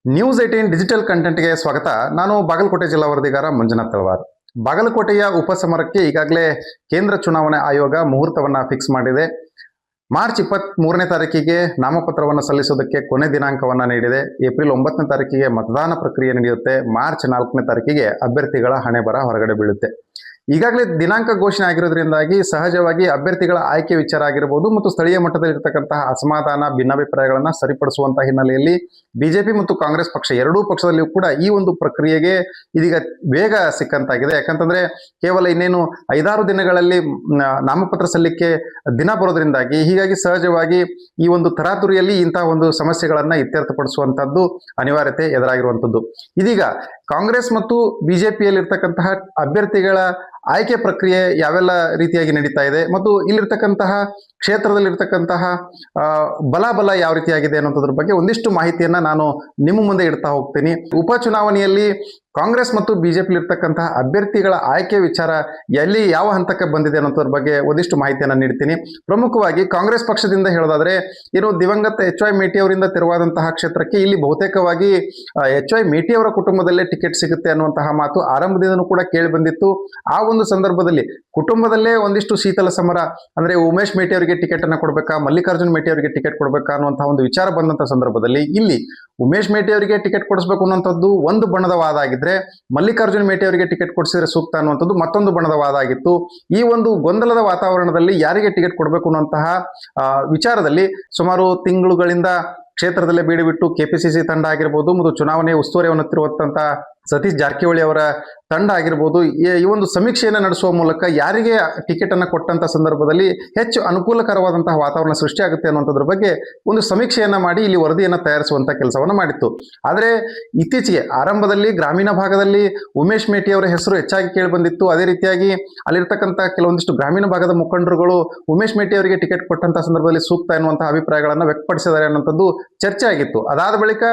News 18 digital ಕಂಟೆಂಟ್ಗೆ ಸ್ವಾಗತ. ನಾನು ಬಾಗಲಕೋಟೆ ಜಿಲ್ಲಾ ವರದಿಗಾರ ಮಂಜುನಾಥ್ ತಳವಾರ್. ಬಾಗಲಕೋಟೆಯ ಉಪಸಮರಕ್ಕೆ ಈಗಾಗಲೇ ಕೇಂದ್ರ ಚುನಾವಣಾ ಆಯೋಗ ಮುಹೂರ್ತವನ್ನ ಫಿಕ್ಸ್ ಮಾಡಿದೆ. ಮಾರ್ಚ್ 23ನೇ ತಾರೀಕಿಗೆ ನಾಮಪತ್ರವನ್ನು ಸಲ್ಲಿಸೋದಕ್ಕೆ ಕೊನೆ ದಿನಾಂಕವನ್ನ ನೀಡಿದೆ. ಏಪ್ರಿಲ್ 9ನೇ ತಾರೀಕಿಗೆ ಮತದಾನ ಪ್ರಕ್ರಿಯೆ ನಡೆಯುತ್ತೆ. ಮಾರ್ಚ್ 4ನೇ ತಾರೀಕಿಗೆ ಅಭ್ಯರ್ಥಿಗಳ ಹಣೆಬರ ಹೊರಗಡೆ ಬೀಳುತ್ತೆ. ಈಗಾಗಲೇ ದಿನಾಂಕ ಘೋಷಣೆ ಆಗಿರೋದ್ರಿಂದಾಗಿ ಸಹಜವಾಗಿ ಅಭ್ಯರ್ಥಿಗಳ ಆಯ್ಕೆ ವಿಚಾರ ಆಗಿರಬಹುದು ಮತ್ತು ಸ್ಥಳೀಯ ಮಟ್ಟದಲ್ಲಿ ಇರತಕ್ಕಂತಹ ಅಸಮಾಧಾನ ಭಿನ್ನಾಭಿಪ್ರಾಯಗಳನ್ನ ಸರಿಪಡಿಸುವಂತಹ ಹಿನ್ನೆಲೆಯಲ್ಲಿ ಬಿಜೆಪಿ ಮತ್ತು ಕಾಂಗ್ರೆಸ್ ಪಕ್ಷ ಎರಡೂ ಪಕ್ಷದಲ್ಲಿಯೂ ಕೂಡ ಈ ಒಂದು ಪ್ರಕ್ರಿಯೆಗೆ ಇದೀಗ ವೇಗ ಸಿಕ್ಕಂತಾಗಿದೆ. ಯಾಕಂತಂದ್ರೆ ಕೇವಲ ಇನ್ನೇನು 5-6 ದಿನಗಳಲ್ಲಿ ನಾಮಪತ್ರ ಸಲ್ಲಿಕೆ ದಿನ ಬರೋದ್ರಿಂದಾಗಿ ಹೀಗಾಗಿ ಸಹಜವಾಗಿ ಈ ಒಂದು ತರಾತುರಿಯಲ್ಲಿ ಇಂತಹ ಒಂದು ಸಮಸ್ಯೆಗಳನ್ನ ಇತ್ಯರ್ಥಪಡಿಸುವಂತದ್ದು ಅನಿವಾರ್ಯತೆ ಎದುರಾಗಿರುವಂತದ್ದು. ಇದೀಗ ಕಾಂಗ್ರೆಸ್ ಮತ್ತು ಬಿಜೆಪಿಯಲ್ಲಿ ಇರ್ತಕ್ಕಂತಹ ಅಭ್ಯರ್ಥಿಗಳ ಆಯ್ಕೆ ಪ್ರಕ್ರಿಯೆ ಯಾವೆಲ್ಲ ರೀತಿಯಾಗಿ ನಡೀತಾ ಇದೆ ಮತ್ತು ಇಲ್ಲಿರ್ತಕ್ಕಂತಹ ಕ್ಷೇತ್ರದಲ್ಲಿರ್ತಕ್ಕಂತಹ ಬಲ ಯಾವ ರೀತಿಯಾಗಿದೆ ಅನ್ನೋದ್ರ ಬಗ್ಗೆ ಒಂದಿಷ್ಟು ಮಾಹಿತಿಯನ್ನ ನಾನು ನಿಮ್ಮ ಮುಂದೆ ಇಡ್ತಾ ಹೋಗ್ತೀನಿ. ಉಪಚುನಾವಣೆಯಲ್ಲಿ ಕಾಂಗ್ರೆಸ್ ಮತ್ತು ಬಿಜೆಪಿ ಇರ್ತಕ್ಕಂತಹ ಅಭ್ಯರ್ಥಿಗಳ ಆಯ್ಕೆ ವಿಚಾರ ಎಲ್ಲಿ ಯಾವ ಹಂತಕ್ಕೆ ಬಂದಿದೆ ಅನ್ನೋದ್ರ ಬಗ್ಗೆ ಒಂದಿಷ್ಟು ಮಾಹಿತಿಯನ್ನು ನೀಡ್ತೀನಿ. ಪ್ರಮುಖವಾಗಿ ಕಾಂಗ್ರೆಸ್ ಪಕ್ಷದಿಂದ ಹೇಳೋದಾದ್ರೆ ಏನು ದಿವಂಗತ ಎಚ್ ವೈ ಮೇಟಿ ಅವರಿಂದ ತೆರವಾದಂತಹ ಕ್ಷೇತ್ರಕ್ಕೆ ಇಲ್ಲಿ ಬಹುತೇಕವಾಗಿ ಎಚ್ ವೈ ಮೇಟಿ ಅವರ ಕುಟುಂಬದಲ್ಲೇ ಟಿಕೆಟ್ ಸಿಗುತ್ತೆ ಅನ್ನುವಂತಹ ಮಾತು ಆರಂಭದಿಂದನೂ ಕೂಡ ಕೇಳಿ ಬಂದಿತ್ತು. ಆ ಒಂದು ಸಂದರ್ಭದಲ್ಲಿ ಕುಟುಂಬದಲ್ಲೇ ಒಂದಿಷ್ಟು ಶೀತಲ ಸಮರ, ಅಂದ್ರೆ ಉಮೇಶ್ ಮೇಟಿ ಅವರಿಗೆ ಟಿಕೆಟ್ ಅನ್ನ ಕೊಡ್ಬೇಕಾ, ಮಲ್ಲಿಕಾರ್ಜುನ್ ಮೇಟಿ ಅವರಿಗೆ ಟಿಕೆಟ್ ಕೊಡ್ಬೇಕಾ ಅನ್ನುವಂತಹ ಒಂದು ವಿಚಾರ ಬಂದಂತಹ ಸಂದರ್ಭದಲ್ಲಿ ಇಲ್ಲಿ ಉಮೇಶ್ ಮೇಟಿ ಅವರಿಗೆ ಟಿಕೆಟ್ ಕೊಡಿಸ್ಬೇಕು ಅನ್ನುವಂಥದ್ದು ಒಂದು ಬಣದ ವಾದ ಆಗಿದ್ರೆ, ಮಲ್ಲಿಕಾರ್ಜುನ್ ಮೇಟಿ ಅವರಿಗೆ ಟಿಕೆಟ್ ಕೊಡಿಸಿದ್ರೆ ಸೂಕ್ತ ಅನ್ನುವಂಥದ್ದು ಮತ್ತೊಂದು ಬಣದ ವಾದ ಆಗಿತ್ತು. ಈ ಒಂದು ಗೊಂದಲದ ವಾತಾವರಣದಲ್ಲಿ ಯಾರಿಗೆ ಟಿಕೆಟ್ ಕೊಡಬೇಕು ಅನ್ನುವಂತಹ ವಿಚಾರದಲ್ಲಿ ಸುಮಾರು ತಿಂಗಳುಗಳಿಂದ ಕ್ಷೇತ್ರದಲ್ಲೇ ಬೀಡು ಬಿಟ್ಟು ಕೆಪಿಸಿಸಿ ತಂಡ ಆಗಿರ್ಬೋದು ಮತ್ತು ಚುನಾವಣೆ ಉಸ್ತುವಾರಿ ಹೊತ್ತಿರುವಂತಹ ಸತೀಶ್ ಜಾರಕಿಹೊಳಿ ಅವರ ತಂಡ ಆಗಿರ್ಬೋದು ಈ ಒಂದು ಸಮೀಕ್ಷೆಯನ್ನು ನಡೆಸುವ ಮೂಲಕ ಯಾರಿಗೆ ಟಿಕೆಟ್ ಅನ್ನು ಕೊಟ್ಟಂತ ಸಂದರ್ಭದಲ್ಲಿ ಹೆಚ್ಚು ಅನುಕೂಲಕರವಾದಂತಹ ವಾತಾವರಣ ಸೃಷ್ಟಿಯಾಗುತ್ತೆ ಅನ್ನುವಂಥದ್ರ ಬಗ್ಗೆ ಒಂದು ಸಮೀಕ್ಷೆಯನ್ನ ಮಾಡಿ ಇಲ್ಲಿ ವರದಿಯನ್ನು ತಯಾರಿಸುವಂತ ಕೆಲಸವನ್ನು ಮಾಡಿತ್ತು. ಆದರೆ ಇತ್ತೀಚೆಗೆ ಆರಂಭದಲ್ಲಿ ಗ್ರಾಮೀಣ ಭಾಗದಲ್ಲಿ ಉಮೇಶ್ ಮೇಟಿ ಅವರ ಹೆಸರು ಹೆಚ್ಚಾಗಿ ಕೇಳಿ ಬಂದಿತ್ತು. ಅದೇ ರೀತಿಯಾಗಿ ಅಲ್ಲಿರ್ತಕ್ಕಂಥ ಕೆಲವೊಂದಿಷ್ಟು ಗ್ರಾಮೀಣ ಭಾಗದ ಮುಖಂಡರುಗಳು ಉಮೇಶ್ ಮೇಟಿ ಅವರಿಗೆ ಟಿಕೆಟ್ ಕೊಟ್ಟಂತ ಸಂದರ್ಭದಲ್ಲಿ ಸೂಕ್ತ ಎನ್ನುವಂತಹ ಅಭಿಪ್ರಾಯಗಳನ್ನು ವ್ಯಕ್ತಪಡಿಸಿದ್ದಾರೆ ಅನ್ನುವಂಥದ್ದು ಚರ್ಚೆ ಆಗಿತ್ತು. ಅದಾದ ಬಳಿಕ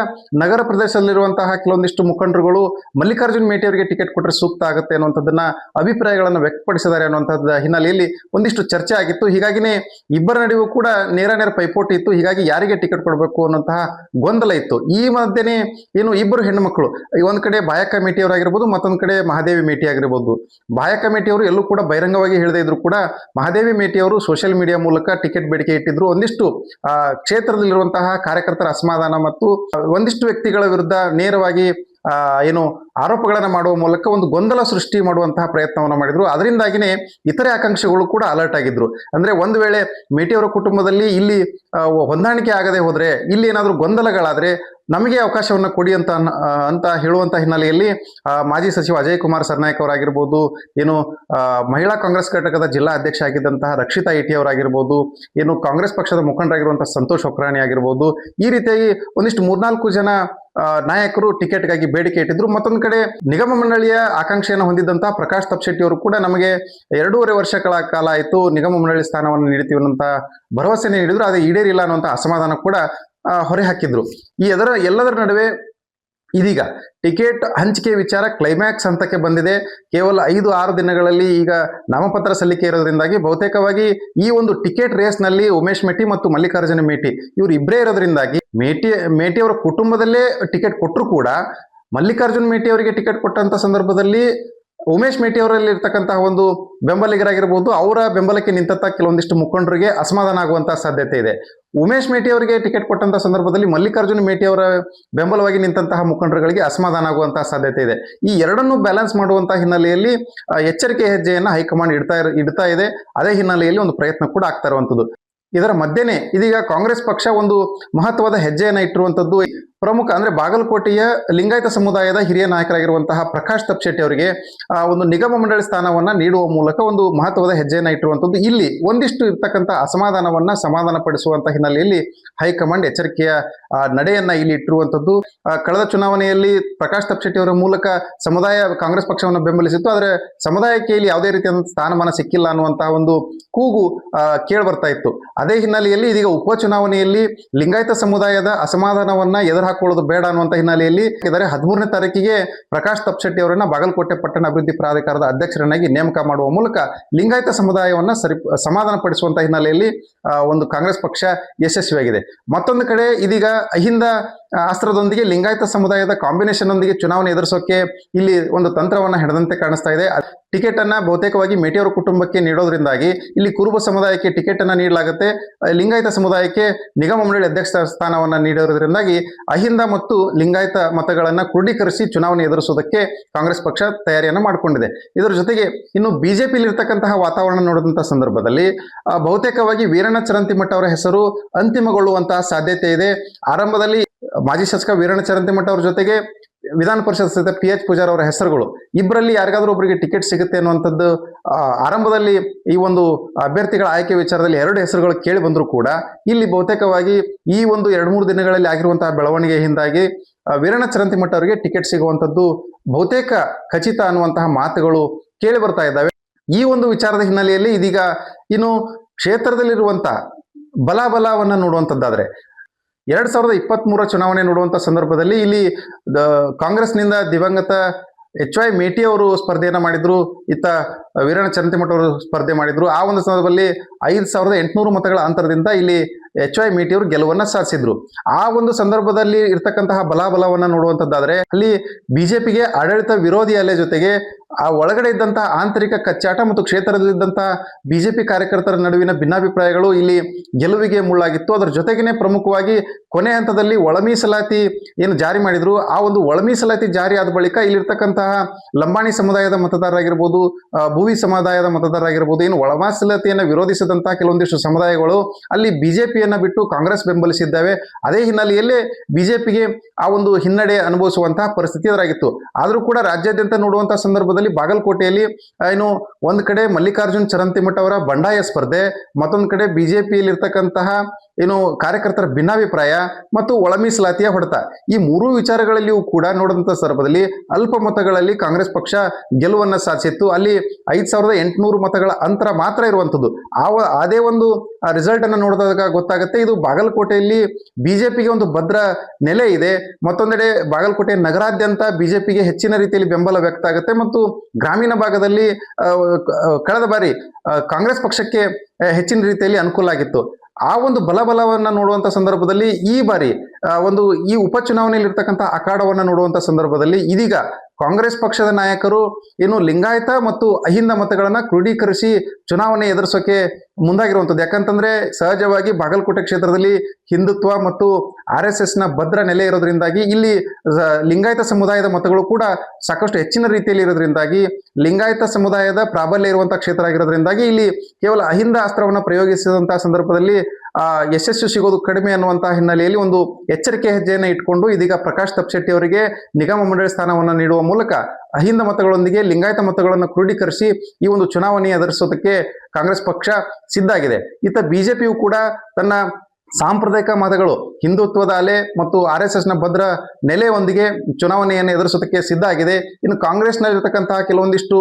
ನಗರ ಪ್ರದೇಶದಲ್ಲಿರುವಂತಹ ಕೆಲವೊಂದಿಷ್ಟು ಮುಖಂಡರುಗಳು ಮಲ್ಲಿಕಾರ್ಜುನ್ ಮೇಟಿ ಅವರಿಗೆ ಟಿಕೆಟ್ ಕೊಟ್ಟರೆ ಸೂಕ್ತ ಆಗುತ್ತೆ ಅನ್ನುವಂಥದ್ದನ್ನ ಅಭಿಪ್ರಾಯಗಳನ್ನು ವ್ಯಕ್ತಪಡಿಸಿದ್ದಾರೆ ಅನ್ನುವಂಥದ್ದು ಹಿನ್ನೆಲೆಯಲ್ಲಿ ಒಂದಿಷ್ಟು ಚರ್ಚೆ ಆಗಿತ್ತು. ಹೀಗಾಗಿನೇ ಇಬ್ಬರ ನಡುವೆ ಕೂಡ ನೇರ ಪೈಪೋಟಿ ಇತ್ತು. ಹೀಗಾಗಿ ಯಾರಿಗೆ ಟಿಕೆಟ್ ಕೊಡಬೇಕು ಅನ್ನುವಂತಹ ಗೊಂದಲ ಇತ್ತು. ಈ ಮಧ್ಯೆನೇ ಏನು ಇಬ್ಬರು ಹೆಣ್ಣು ಮಕ್ಕಳು, ಒಂದ್ ಕಡೆ ಬಾಯಕ್ಕ ಮೇಟಿ ಅವರಾಗಿರ್ಬೋದು, ಮತ್ತೊಂದ್ ಕಡೆ ಮಹಾದೇವಿ ಮೇಟಿ ಆಗಿರ್ಬೋದು. ಬಾಯಕ್ಕ ಮೇಟಿ ಅವರು ಎಲ್ಲೂ ಕೂಡ ಬಹಿರಂಗವಾಗಿ ಹೇಳದೇ ಇದ್ರು ಕೂಡ ಮಹಾದೇವಿ ಮೇಟಿ ಅವರು ಸೋಷಿಯಲ್ ಮೀಡಿಯಾ ಮೂಲಕ ಟಿಕೆಟ್ ಬೇಡಿಕೆ ಇಟ್ಟಿದ್ರು. ಒಂದಿಷ್ಟು ಕ್ಷೇತ್ರದಲ್ಲಿರುವಂತಹ ಕಾರ್ಯಕರ್ತರ ಅಸಮಾಧಾನ ಮತ್ತು ಒಂದಿಷ್ಟು ವ್ಯಕ್ತಿಗಳ ವಿರುದ್ಧ ನೇರವಾಗಿ ಏನು ಆರೋಪಗಳನ್ನು ಮಾಡುವ ಮೂಲಕ ಒಂದು ಗೊಂದಲ ಸೃಷ್ಟಿ ಮಾಡುವಂತಹ ಪ್ರಯತ್ನವನ್ನು ಮಾಡಿದ್ರು. ಅದರಿಂದಾಗಿನೇ ಇತರೆ ಆಕಾಂಕ್ಷಿಗಳು ಕೂಡ ಅಲರ್ಟ್ ಆಗಿದ್ರು. ಅಂದ್ರೆ ಒಂದು ವೇಳೆ ಮೇಟಿ ಅವರ ಕುಟುಂಬದಲ್ಲಿ ಇಲ್ಲಿ ಹೊಂದಾಣಿಕೆ ಆಗದೆ ಹೋದ್ರೆ, ಇಲ್ಲಿ ಏನಾದ್ರೂ ಗೊಂದಲಗಳಾದ್ರೆ ನಮಗೆ ಅವಕಾಶವನ್ನ ಕೊಡಿ ಅಂತ ಹೇಳುವಂತ ಹಿನ್ನೆಲೆಯಲ್ಲಿ ಮಾಜಿ ಸಚಿವ ಅಜಯ್ ಕುಮಾರ್ ಸರ್ನಾಯಕ್ ಅವರಾಗಿರ್ಬೋದು, ಏನು ಮಹಿಳಾ ಕಾಂಗ್ರೆಸ್ ಘಟಕದ ಜಿಲ್ಲಾ ಅಧ್ಯಕ್ಷ ಆಗಿದ್ದಂತಹ ರಕ್ಷಿತಾ ಇಟಿ ಅವರಾಗಿರ್ಬೋದು, ಏನು ಕಾಂಗ್ರೆಸ್ ಪಕ್ಷದ ಮುಖಂಡರಾಗಿರುವಂತಹ ಸಂತೋಷ್ ಹೊಕ್ರಾಣಿ ಆಗಿರ್ಬೋದು, ಈ ರೀತಿಯಾಗಿ ಒಂದಿಷ್ಟು 3-4 ಜನ ನಾಯಕರು ಟಿಕೆಟ್ಗಾಗಿ ಬೇಡಿಕೆ ಇಟ್ಟಿದ್ರು. ಮತ್ತೊಂದು ಕಡೆ ನಿಗಮ ಮಂಡಳಿಯ ಆಕಾಂಕ್ಷೆಯನ್ನು ಹೊಂದಿದ್ದಂತಹ ಪ್ರಕಾಶ್ ತಪ್ಶೆಟ್ಟಿ ಅವರು ಕೂಡ ನಮಗೆ 2.5 ವರ್ಷಗಳ ಕಾಲ ಆಯಿತು ನಿಗಮ ಮಂಡಳಿ ಸ್ಥಾನವನ್ನು ನೀಡ್ತೀವಿ ಅನ್ನುವಂತ ಭರವಸೆ ನೀಡಿದ್ರು, ಅದೇ ಈಡೇರಿಲ್ಲ ಅನ್ನುವಂತ ಅಸಮಾಧಾನ ಕೂಡ ಹೊರೆ ಹಾಕಿದ್ರು. ಈ ಎಲ್ಲದರ ನಡುವೆ ಇದೀಗ ಟಿಕೆಟ್ ಹಂಚಿಕೆ ವಿಚಾರ ಕ್ಲೈಮ್ಯಾಕ್ಸ್ ಹಂತಕ್ಕೆ ಬಂದಿದೆ. ಕೇವಲ 5-6 ದಿನಗಳಲ್ಲಿ ಈಗ ನಾಮಪತ್ರ ಸಲ್ಲಿಕೆ ಇರೋದ್ರಿಂದಾಗಿ ಬಹುತೇಕವಾಗಿ ಈ ಒಂದು ಟಿಕೆಟ್ ರೇಸ್ ನಲ್ಲಿ ಉಮೇಶ್ ಮೇಟಿ ಮತ್ತು ಮಲ್ಲಿಕಾರ್ಜುನ ಮೇಟಿ ಇವರು ಇಬ್ಬರೇ ಇರೋದ್ರಿಂದಾಗಿ ಮೇಟಿ ಅವರ ಕುಟುಂಬದಲ್ಲೇ ಟಿಕೆಟ್ ಕೊಟ್ಟರು ಕೂಡ ಮಲ್ಲಿಕಾರ್ಜುನ್ ಮೇಟಿ ಅವರಿಗೆ ಟಿಕೆಟ್ ಕೊಟ್ಟಂತ ಸಂದರ್ಭದಲ್ಲಿ ಉಮೇಶ್ ಮೇಟಿ ಅವರಲ್ಲಿ ಇರ್ತಕ್ಕಂತಹ ಒಂದು ಬೆಂಬಲಿಗರಾಗಿರ್ಬೋದು, ಅವರ ಬೆಂಬಲಕ್ಕೆ ನಿಂತ ಕೆಲವೊಂದಿಷ್ಟು ಮುಖಂಡರಿಗೆ ಅಸಮಾಧಾನ ಆಗುವಂತಹ ಸಾಧ್ಯತೆ ಇದೆ. ಉಮೇಶ್ ಮೇಟಿ ಅವರಿಗೆ ಟಿಕೆಟ್ ಕೊಟ್ಟಂತ ಸಂದರ್ಭದಲ್ಲಿ ಮಲ್ಲಿಕಾರ್ಜುನ್ ಮೇಟಿ ಅವರ ಬೆಂಬಲವಾಗಿ ನಿಂತಹ ಮುಖಂಡರುಗಳಿಗೆ ಅಸಮಾಧಾನ ಆಗುವಂತಹ ಸಾಧ್ಯತೆ ಇದೆ. ಈ ಎರಡನ್ನೂ ಬ್ಯಾಲೆನ್ಸ್ ಮಾಡುವಂತಹ ಹಿನ್ನೆಲೆಯಲ್ಲಿ ಎಚ್ಚರಿಕೆ ಹೆಜ್ಜೆಯನ್ನ ಹೈಕಮಾಂಡ್ ಇಡ್ತಾ ಇದೆ. ಅದೇ ಹಿನ್ನೆಲೆಯಲ್ಲಿ ಒಂದು ಪ್ರಯತ್ನ ಕೂಡ ಆಗ್ತಾ ಇರುವಂತದ್ದು. ಇದರ ಮಧ್ಯೆನೆ ಇದೀಗ ಕಾಂಗ್ರೆಸ್ ಪಕ್ಷ ಒಂದು ಮಹತ್ವದ ಹೆಜ್ಜೆಯನ್ನ ಇಟ್ಟಿರುವಂತದ್ದು. ಪ್ರಮುಖ ಅಂದ್ರೆ ಬಾಗಲಕೋಟೆಯ ಲಿಂಗಾಯತ ಸಮುದಾಯದ ಹಿರಿಯ ನಾಯಕರಾಗಿರುವಂತಹ ಪ್ರಕಾಶ್ ತಪ್ಶೆಟ್ಟಿ ಅವರಿಗೆ ಒಂದು ನಿಗಮ ಮಂಡಳಿ ಸ್ಥಾನವನ್ನ ನೀಡುವ ಮೂಲಕ ಒಂದು ಮಹತ್ವದ ಹೆಜ್ಜೆಯನ್ನ ಇಟ್ಟಿರುವಂತದ್ದು. ಇಲ್ಲಿ ಒಂದಿಷ್ಟು ಇರ್ತಕ್ಕಂಥ ಅಸಮಾಧಾನವನ್ನ ಸಮಾಧಾನ ಪಡಿಸುವಂತ ಹಿನ್ನೆಲೆಯಲ್ಲಿ ಹೈಕಮಾಂಡ್ ಎಚ್ಚರಿಕೆಯ ನಡೆಯನ್ನ ಇಲ್ಲಿ ಇಟ್ಟಿರುವಂತದ್ದು. ಕಳೆದ ಚುನಾವಣೆಯಲ್ಲಿ ಪ್ರಕಾಶ್ ತಪ್ಶೆಟ್ಟಿ ಅವರ ಮೂಲಕ ಸಮುದಾಯ ಕಾಂಗ್ರೆಸ್ ಪಕ್ಷವನ್ನು ಬೆಂಬಲಿಸಿತ್ತು. ಆದ್ರೆ ಸಮುದಾಯಕ್ಕೆ ಇಲ್ಲಿ ಯಾವುದೇ ರೀತಿಯ ಸ್ಥಾನಮಾನ ಸಿಕ್ಕಿಲ್ಲ ಅನ್ನುವಂತಹ ಒಂದು ಕೂಗು ಕೇಳಿ ಬರ್ತಾ ಇತ್ತು. ಅದೇ ಹಿನ್ನೆಲೆಯಲ್ಲಿ ಇದೀಗ ಉಪಚುನಾವಣೆಯಲ್ಲಿ ಲಿಂಗಾಯತ ಸಮುದಾಯದ ಅಸಮಾಧಾನವನ್ನ ಹಾಕೊಳ್ಳೋದು ಬೇಡ ಅನ್ನುವಂತ ಹಿನ್ನೆಲೆಯಲ್ಲಿ 13ನೇ ತಾರೀಕಿಗೆ ಪ್ರಕಾಶ್ ತಪ್ಶೆಟ್ಟಿ ಅವರನ್ನ ಬಾಗಲಕೋಟೆ ಪಟ್ಟಣ ಅಭಿವೃದ್ಧಿ ಪ್ರಾಧಿಕಾರದ ಅಧ್ಯಕ್ಷರನ್ನಾಗಿ ನೇಮಕ ಮಾಡುವ ಮೂಲಕ ಲಿಂಗಾಯತ ಸಮುದಾಯವನ್ನ ಸಮಾಧಾನ ಪಡಿಸುವಂತ ಹಿನ್ನೆಲೆಯಲ್ಲಿ ಒಂದು ಕಾಂಗ್ರೆಸ್ ಪಕ್ಷ ಯಶಸ್ವಿಯಾಗಿದೆ. ಮತ್ತೊಂದು ಕಡೆ ಇದೀಗ ಅಹಿಂದ ಅಸ್ತ್ರದೊಂದಿಗೆ ಲಿಂಗಾಯತ ಸಮುದಾಯದ ಕಾಂಬಿನೇಷನ್ ಒಂದಿಗೆ ಚುನಾವಣೆ ಎದುರಿಸೋಕೆ ಇಲ್ಲಿ ಒಂದು ತಂತ್ರವನ್ನ ಹಿಡಿದಂತೆ ಕಾಣಿಸ್ತಾ ಇದೆ. ಟಿಕೆಟ್ ಅನ್ನ ಬಹುತೇಕವಾಗಿ ಮೇಟಿಯವರ ಕುಟುಂಬಕ್ಕೆ ನೀಡೋದ್ರಿಂದಾಗಿ ಇಲ್ಲಿ ಕುರುಬ ಸಮುದಾಯಕ್ಕೆ ಟಿಕೆಟ್ ಅನ್ನ ನೀಡಲಾಗುತ್ತೆ, ಲಿಂಗಾಯತ ಸಮುದಾಯಕ್ಕೆ ನಿಗಮ ಮಂಡಳಿ ಅಧ್ಯಕ್ಷ ಸ್ಥಾನವನ್ನ ನೀಡೋದ್ರಿಂದಾಗಿ ಅಹಿಂದ ಮತ್ತು ಲಿಂಗಾಯತ ಮತಗಳನ್ನ ಕ್ರೋಢೀಕರಿಸಿ ಚುನಾವಣೆ ಎದುರಿಸುವುದಕ್ಕೆ ಕಾಂಗ್ರೆಸ್ ಪಕ್ಷ ತಯಾರಿಯನ್ನ ಮಾಡಿಕೊಂಡಿದೆ. ಇದರ ಜೊತೆಗೆ ಇನ್ನು ಬಿಜೆಪಿಯಲ್ಲಿ ಇರ್ತಕ್ಕಂತಹ ವಾತಾವರಣ ನೋಡಿದಂತಹ ಸಂದರ್ಭದಲ್ಲಿ ಬಹುತೇಕವಾಗಿ ವೀರಣ್ಣ ಚರಂತಿಮಠ ಅವರ ಹೆಸರು ಅಂತಿಮಗೊಳ್ಳುವಂತಹ ಸಾಧ್ಯತೆ ಇದೆ. ಆರಂಭದಲ್ಲಿ ಮಾಜಿ ಶಾಸಕ ವೀರಣ್ಣ ಚರಂತಿಮಠ ಅವರ ಜೊತೆಗೆ ವಿಧಾನ ಪರಿಷತ್ ಸದಸ್ಯ PH ಪೂಜಾರ್ ಅವರ ಹೆಸರುಗಳು ಇಬ್ಬರಲ್ಲಿ ಯಾರಿಗಾದ್ರೂ ಒಬ್ಬರಿಗೆ ಟಿಕೆಟ್ ಸಿಗುತ್ತೆ ಅನ್ನುವಂಥದ್ದು ಆರಂಭದಲ್ಲಿ ಈ ಒಂದು ಅಭ್ಯರ್ಥಿಗಳ ಆಯ್ಕೆ ವಿಚಾರದಲ್ಲಿ 2 ಹೆಸರುಗಳು ಕೇಳಿ ಬಂದರೂ ಕೂಡ ಇಲ್ಲಿ ಬಹುತೇಕವಾಗಿ ಈ ಒಂದು 2-3 ದಿನಗಳಲ್ಲಿ ಆಗಿರುವಂತಹ ಬೆಳವಣಿಗೆಯಿಂದಾಗಿ ವೀರಣ್ಣ ಚರಂತಿಮಠ ಅವರಿಗೆ ಟಿಕೆಟ್ ಸಿಗುವಂಥದ್ದು ಬಹುತೇಕ ಖಚಿತ ಅನ್ನುವಂತಹ ಮಾತುಗಳು ಕೇಳಿ ಬರ್ತಾ ಇದ್ದಾವೆ. ಈ ಒಂದು ವಿಚಾರದ ಹಿನ್ನೆಲೆಯಲ್ಲಿ ಇದೀಗ ಇನ್ನು ಕ್ಷೇತ್ರದಲ್ಲಿರುವಂತಹ ಬಲಾಬಲವನ್ನ ನೋಡುವಂಥದ್ದಾದ್ರೆ 2023 ಚುನಾವಣೆ ನೋಡುವಂತ ಸಂದರ್ಭದಲ್ಲಿ ಇಲ್ಲಿ ಕಾಂಗ್ರೆಸ್ನಿಂದ ದಿವಂಗತ HY ಮೇಟಿ ಅವರು ಸ್ಪರ್ಧೆಯನ್ನ ಮಾಡಿದ್ರು, ಇತ್ತ ವೀರಣ್ಣ ಚರಂತಿಮಠ ಅವರು ಸ್ಪರ್ಧೆ ಮಾಡಿದ್ರು. ಆ ಒಂದು ಸಂದರ್ಭದಲ್ಲಿ 5800 ಮತಗಳ ಅಂತರದಿಂದ ಇಲ್ಲಿ HY ಮೇಟಿ ಅವರು ಗೆಲುವನ್ನ ಸಾಧಿಸಿದ್ರು. ಆ ಒಂದು ಸಂದರ್ಭದಲ್ಲಿ ಇರ್ತಕ್ಕಂತಹ ಬಲಾಬಲವನ್ನ ನೋಡುವಂತದ್ದಾದ್ರೆ ಅಲ್ಲಿ ಬಿಜೆಪಿಗೆ ಆಡಳಿತ ವಿರೋಧಿ ಅಲೆ ಜೊತೆಗೆ ಆ ಒಳಗಡೆ ಇದ್ದಂತಹ ಆಂತರಿಕ ಕಚ್ಚಾಟ ಮತ್ತು ಕ್ಷೇತ್ರದಲ್ಲಿದ್ದಂತಹ ಬಿಜೆಪಿ ಕಾರ್ಯಕರ್ತರ ನಡುವಿನ ಭಿನ್ನಾಭಿಪ್ರಾಯಗಳು ಇಲ್ಲಿ ಗೆಲುವಿಗೆ ಮುಳ್ಳಾಗಿತ್ತು. ಅದರ ಜೊತೆಗೇನೆ ಪ್ರಮುಖವಾಗಿ ಕೊನೆ ಹಂತದಲ್ಲಿ ಒಳ ಮೀಸಲಾತಿ ಏನು ಜಾರಿ ಮಾಡಿದ್ರು, ಆ ಒಂದು ಒಳ ಮೀಸಲಾತಿ ಜಾರಿ ಆದ ಬಳಿಕ ಇಲ್ಲಿರ್ತಕ್ಕಂತಹ ಲಂಬಾಣಿ ಸಮುದಾಯದ ಮತದಾರರಾಗಿರ್ಬೋದು, ಭೂವಿ ಸಮುದಾಯದ ಮತದಾರರಾಗಿರ್ಬೋದು, ಏನು ಒಳ ಮೀಸಲಾತಿಯನ್ನು ವಿರೋಧಿಸಿದಂತಹ ಕೆಲವೊಂದಿಷ್ಟು ಸಮುದಾಯಗಳು ಅಲ್ಲಿ ಬಿಜೆಪಿಯನ್ನ ಬಿಟ್ಟು ಕಾಂಗ್ರೆಸ್ ಬೆಂಬಲಿಸಿದ್ದಾವೆ. ಅದೇ ಹಿನ್ನೆಲೆಯಲ್ಲೇ ಬಿಜೆಪಿಗೆ ಆ ಒಂದು ಹಿನ್ನಡೆ ಅನುಭವಿಸುವಂತಹ ಪರಿಸ್ಥಿತಿ ಎದುರಾಗಿತ್ತು. ಆದರೂ ಕೂಡ ರಾಜ್ಯಾದ್ಯಂತ ನೋಡುವಂತಹ ಸಂದರ್ಭದಲ್ಲಿ ಬಾಗಲಕೋಟೆಯಲ್ಲಿ ಏನು ಒಂದ್ ಕಡೆ ಮಲ್ಲಿಕಾರ್ಜುನ್ ಚರಂತಿಮಠ ಅವರ ಬಂಡಾಯ ಸ್ಪರ್ಧೆ, ಮತ್ತೊಂದು ಕಡೆ ಬಿಜೆಪಿಯಲ್ಲಿ ಇರ್ತಕ್ಕಂತಹ ಏನು ಕಾರ್ಯಕರ್ತರ ಭಿನ್ನಾಭಿಪ್ರಾಯ ಮತ್ತು ಒಳ ಮೀಸಲಾತಿಯ ಹೊಡೆತ, ಈ 3 ವಿಚಾರಗಳಲ್ಲಿಯೂ ಕೂಡ ನೋಡಿದಂತಹ ಸಂದರ್ಭದಲ್ಲಿ ಅಲ್ಪ ಮತಗಳಲ್ಲಿ ಕಾಂಗ್ರೆಸ್ ಪಕ್ಷ ಗೆಲುವನ್ನ ಸಾಧಿಸಿತ್ತು. ಅಲ್ಲಿ 5800 ಮತಗಳ ಅಂತರ ಮಾತ್ರ ಇರುವಂತದ್ದು. ಅದೇ ಒಂದು ರಿಸಲ್ಟ್ ಅನ್ನು ನೋಡಿದಾಗ ಗೊತ್ತಾಗುತ್ತೆ ಇದು ಬಾಗಲಕೋಟೆಯಲ್ಲಿ ಬಿಜೆಪಿಗೆ ಒಂದು ಭದ್ರ ನೆಲೆ ಇದೆ. ಮತ್ತೊಂದೆಡೆ ಬಾಗಲಕೋಟೆ ನಗರಾದ್ಯಂತ ಬಿಜೆಪಿಗೆ ಹೆಚ್ಚಿನ ರೀತಿಯಲ್ಲಿ ಬೆಂಬಲ ವ್ಯಕ್ತ ಆಗುತ್ತೆ ಮತ್ತು ಗ್ರಾಮೀಣ ಭಾಗದಲ್ಲಿ ಕಳೆದ ಬಾರಿ ಕಾಂಗ್ರೆಸ್ ಪಕ್ಷಕ್ಕೆ ಹೆಚ್ಚಿನ ರೀತಿಯಲ್ಲಿ ಅನುಕೂಲ ಆಗಿತ್ತು. ಆ ಒಂದು ಬಲವನ್ನ ನೋಡುವಂತ ಸಂದರ್ಭದಲ್ಲಿ ಈ ಬಾರಿ ಈ ಉಪಚುನಾವಣೆಯಲ್ಲಿ ಇರ್ತಕ್ಕಂಥ ಅಖಾಡವನ್ನ ನೋಡುವಂತ ಸಂದರ್ಭದಲ್ಲಿ ಇದೀಗ ಕಾಂಗ್ರೆಸ್ ಪಕ್ಷದ ನಾಯಕರು ಏನು ಲಿಂಗಾಯತ ಮತ್ತು ಅಹಿಂದ ಮತಗಳನ್ನ ಕ್ರೋಢೀಕರಿಸಿ ಚುನಾವಣೆ ಎದುರಿಸೋಕೆ ಮುಂದಾಗಿರುವಂಥದ್ದು. ಯಾಕಂತಂದ್ರೆ ಸಹಜವಾಗಿ ಬಾಗಲಕೋಟೆ ಕ್ಷೇತ್ರದಲ್ಲಿ ಹಿಂದುತ್ವ ಮತ್ತು RSS ನ ಭದ್ರ ನೆಲೆ ಇರೋದ್ರಿಂದಾಗಿ ಇಲ್ಲಿ ಲಿಂಗಾಯತ ಸಮುದಾಯದ ಮತಗಳು ಕೂಡ ಸಾಕಷ್ಟು ಹೆಚ್ಚಿನ ರೀತಿಯಲ್ಲಿ ಇರೋದ್ರಿಂದಾಗಿ ಲಿಂಗಾಯತ ಸಮುದಾಯದ ಪ್ರಾಬಲ್ಯ ಇರುವಂತಹ ಕ್ಷೇತ್ರ ಆಗಿರೋದ್ರಿಂದಾಗಿ ಇಲ್ಲಿ ಕೇವಲ ಅಹಿಂದ ಅಸ್ತ್ರವನ್ನ ಪ್ರಯೋಗಿಸಿದಂತಹ ಸಂದರ್ಭದಲ್ಲಿ ಯಶಸ್ಸು ಸಿಗೋದು ಕಡಿಮೆ ಅನ್ನುವಂತಹ ಹಿನ್ನೆಲೆಯಲ್ಲಿ ಒಂದು ಎಚ್ಚರಿಕೆ ಹೆಜ್ಜೆಯನ್ನು ಇಟ್ಕೊಂಡು ಇದೀಗ ಪ್ರಕಾಶ್ ತಪ್ಶೆಟ್ಟಿ ಅವರಿಗೆ ನಿಗಮ ಮಂಡಳಿ ಸ್ಥಾನವನ್ನು ನೀಡುವ ಮೂಲಕ ಅಹಿಂದ ಮತಗಳೊಂದಿಗೆ ಲಿಂಗಾಯತ ಮತಗಳನ್ನು ಕ್ರೋಢೀಕರಿಸಿ ಈ ಒಂದು ಚುನಾವಣೆ ಎದುರಿಸೋದಕ್ಕೆ ಕಾಂಗ್ರೆಸ್ ಪಕ್ಷ ಸಿದ್ಧ ಆಗಿದೆ. ಇತ್ತ ಬಿಜೆಪಿಯು ಕೂಡ ತನ್ನ ಸಾಂಪ್ರದಾಯಿಕ ಮತಗಳು ಹಿಂದುತ್ವದ ಅಲೆ ಮತ್ತು RSS ನ ಭದ್ರ ನೆಲೆಯೊಂದಿಗೆ ಚುನಾವಣೆಯನ್ನು ಎದುರಿಸೋದಕ್ಕೆ ಸಿದ್ಧ ಆಗಿದೆ. ಇನ್ನು ಕಾಂಗ್ರೆಸ್ನಲ್ಲಿರ್ತಕ್ಕಂತಹ ಕೆಲವೊಂದಿಷ್ಟು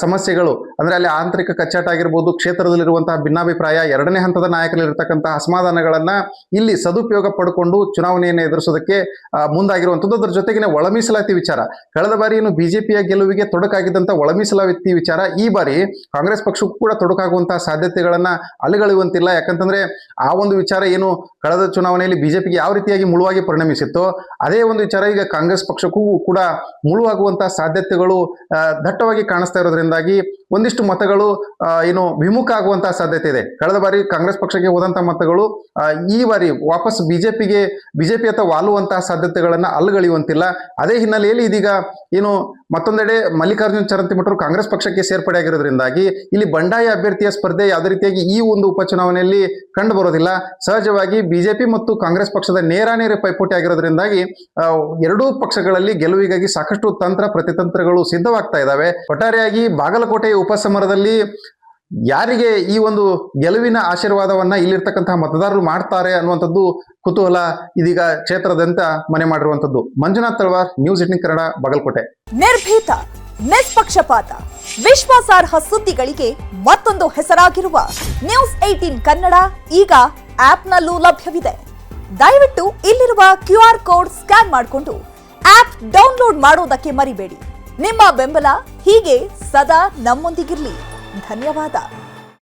ಸಮಸ್ಯೆಗಳು ಅಂದ್ರೆ ಅಲ್ಲಿ ಆಂತರಿಕ ಕಚ್ಚಾಟ ಆಗಿರ್ಬೋದು, ಕ್ಷೇತ್ರದಲ್ಲಿರುವಂತಹ ಭಿನ್ನಾಭಿಪ್ರಾಯ, 2ನೇ ಹಂತದ ನಾಯಕರಲ್ಲಿರ್ತಕ್ಕಂತಹ ಅಸಮಾಧಾನಗಳನ್ನ ಇಲ್ಲಿ ಸದುಪಯೋಗ ಪಡ್ಕೊಂಡು ಚುನಾವಣೆಯನ್ನು ಎದುರಿಸೋದಕ್ಕೆ ಮುಂದಾಗಿರುವಂಥದ್ದು. ಅದರ ಜೊತೆಗಿನ ಒಳ ಮೀಸಲಾತಿ ವಿಚಾರ, ಕಳೆದ ಬಾರಿ ಏನು ಬಿಜೆಪಿಯ ಗೆಲುವಿಗೆ ತೊಡಕಾಗಿದ್ದಂತಹ ಒಳ ಮೀಸಲಾತಿ ವಿಚಾರ ಈ ಬಾರಿ ಕಾಂಗ್ರೆಸ್ ಪಕ್ಷಕ್ಕೂ ಕೂಡ ತೊಡಕಾಗುವಂತಹ ಸಾಧ್ಯತೆಗಳನ್ನ ಅಲುಗಳೆಯುವಂತಿಲ್ಲ. ಯಾಕಂತಂದ್ರೆ ಆ ಒಂದು ವಿಚಾರ ಏನು ಕಳೆದ ಚುನಾವಣೆಯಲ್ಲಿ ಬಿಜೆಪಿಗೆ ಯಾವ ರೀತಿಯಾಗಿ ಮುಳುವಾಗಿ ಪರಿಣಮಿಸಿತ್ತೋ ಅದೇ ಒಂದು ವಿಚಾರ ಈಗ ಕಾಂಗ್ರೆಸ್ ಪಕ್ಷಕ್ಕೂ ಕೂಡ ಮುಳುವಾಗುವಂತಹ ಸಾಧ್ಯತೆಗಳು ದಟ್ಟವಾಗಿ ಕಾಣಿಸ್ತಾ ಇರೋದ್ರಿಂದಾಗಿ ಒಂದಿಷ್ಟು ಮತಗಳು ಏನು ವಿಮುಖ ಆಗುವಂತಹ ಸಾಧ್ಯತೆ ಇದೆ. ಕಳೆದ ಬಾರಿ ಕಾಂಗ್ರೆಸ್ ಪಕ್ಷಕ್ಕೆ ಹೋದಂತಹ ಮತಗಳು ಈ ಬಾರಿ ವಾಪಸ್ ಬಿಜೆಪಿ ಹತ್ತ ವಾಲುವಂತಹ ಸಾಧ್ಯತೆಗಳನ್ನ ಅಲ್ಲಗಳೆಯುವಂತಿಲ್ಲ. ಅದೇ ಹಿನ್ನೆಲೆಯಲ್ಲಿ ಇದೀಗ ಏನು ಮತ್ತೊಂದೆಡೆ ಮಲ್ಲಿಕಾರ್ಜುನ್ ಚರಂತಿಮಠರು ಕಾಂಗ್ರೆಸ್ ಪಕ್ಷಕ್ಕೆ ಸೇರ್ಪಡೆ ಆಗಿರೋದ್ರಿಂದಾಗಿ ಇಲ್ಲಿ ಬಂಡಾಯ ಅಭ್ಯರ್ಥಿಯ ಸ್ಪರ್ಧೆ ಯಾವುದೇ ರೀತಿಯಾಗಿ ಈ ಒಂದು ಉಪಚುನಾವಣೆಯಲ್ಲಿ ಕಂಡು ಬರೋದಿಲ್ಲ. ಸಹಜವಾಗಿ ಬಿಜೆಪಿ ಮತ್ತು ಕಾಂಗ್ರೆಸ್ ಪಕ್ಷದ ನೇರಾನೇರ ಪೈಪೋಟಿ ಆಗಿರೋದ್ರಿಂದಾಗಿ ಎರಡೂ ಪಕ್ಷಗಳಲ್ಲಿ ಗೆಲುವಿಗಾಗಿ ಸಾಕಷ್ಟು ತಂತ್ರ ಪ್ರತಿತಂತ್ರಗಳು ಸಿದ್ಧವಾಗ್ತಾ ಇದ್ದಾವೆ. ಒಟ್ಟಾರೆಯಾಗಿ ಬಾಗಲಕೋಟೆಯ ಉಪಸಮರದಲ್ಲಿ ಯಾರಿಗೆ ಈ ಒಂದು ಗೆಲುವಿನ ಆಶೀರ್ವಾದವನ್ನ ಇಲ್ಲಿರ್ತಕ್ಕಂತಹ ಮತದಾರರು ಮಾಡ್ತಾರೆ ಅನ್ನುವಂಥದ್ದು ಕುತೂಹಲ ಇದೀಗ ಕ್ಷೇತ್ರದಂತ ಮನೆ ಮಾಡಿರುವಂತದ್ದು. ಮಂಜುನಾಥ್ ತಳವಾರ್, ನ್ಯೂಸ್ 18 ಕನ್ನಡ, ಬಾಗಲಕೋಟೆ. ನಿರ್ಭೀತ, ನಿಷ್ಪಕ್ಷಪಾತ, ವಿಶ್ವಾಸಾರ್ಹ ಸುದ್ದಿಗಳಿಗೆ ಮತ್ತೊಂದು ಹೆಸರಾಗಿರುವ ನ್ಯೂಸ್ 18 ಕನ್ನಡ ಈಗ ಆಪ್ನಲ್ಲೂ ಲಭ್ಯವಿದೆ. ದಯವಿಟ್ಟು ಇಲ್ಲಿರುವ QR ಕೋಡ್ ಸ್ಕ್ಯಾನ್ ಮಾಡಿಕೊಂಡು ಆಪ್ ಡೌನ್ಲೋಡ್ ಮಾಡೋದಕ್ಕೆ ಮರಿಬೇಡಿ. ನಿಮ್ಮ ಬೆಂಬಲ ಹೀಗೆ ಸದಾ ನಮ್ಮೊಂದಿಗಿರಲಿ. ಧನ್ಯವಾದ.